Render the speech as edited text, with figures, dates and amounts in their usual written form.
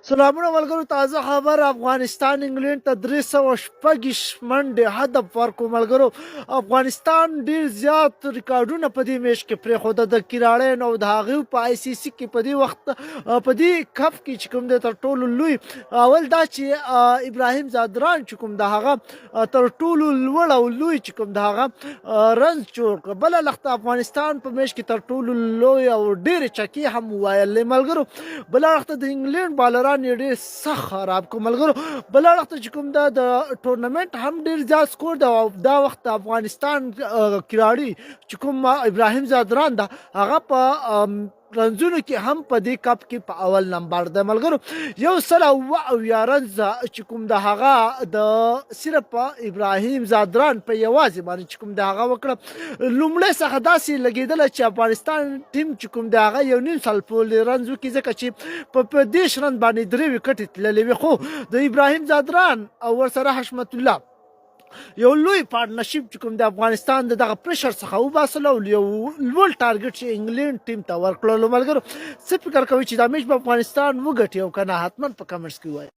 سلامونه ملګرو، تازه خبر افغانستان انګلند ته 306 منډې هدف ورکړو. ملګرو، افغانستان ډیر زیات ریکارډونه په دې میچ کې پرېښوده د کراړین او د هغې په آی سی سی کې په دې وخت په دې کپ کې چې کوم دی تر ټولو لوی اول دا چې ابراهیم زادران چې کوم د هغه تر ټولو لوړ او لوی چې کوم د هغه رنز جوړ کړ. بله لخته افغانستان په میچ کې تر ټولو لوی او ډېرې چکې هم وویلې. ملګرو، بله لخته د انګلند بالران یې ډېر سخت خراب کړو. ملګرو، بله لخته چې کوم ده د ټورنمنټ هم ډېر زیات سکور ده او دا وخت د افغانستان کراړي چې کوم ابراهیم زادران ده هغه په رنزونو کې هم په دې کپ کې په اول نمبر ده. ملګرو، 107 رنز چې کوم د هغه د صرف ابراهیم زادران په یوازې باندې چې کوم د هغه وکړه. لومړی څخه داسې لګېدله چې افغانستان ټیم چې کوم د هغه یو نیم سال پورې رنز وکړي، ځکه چې په 10 رن باندې 3 وکټې تللې وي. خو د ابراهیم زادران او ورسره حشمت الله یو لوی پارتنرشپ چې کوم د افغانستان د دغه پریشر څخه وباسلو او یو لوړ ټارګټ چې انګلند ټیم ته ورکړلو. ملګرو، څه فکر کوئ چې دا میچ به افغانستان وګټي او که نه؟ حتما په کمنټس کې ووایئ.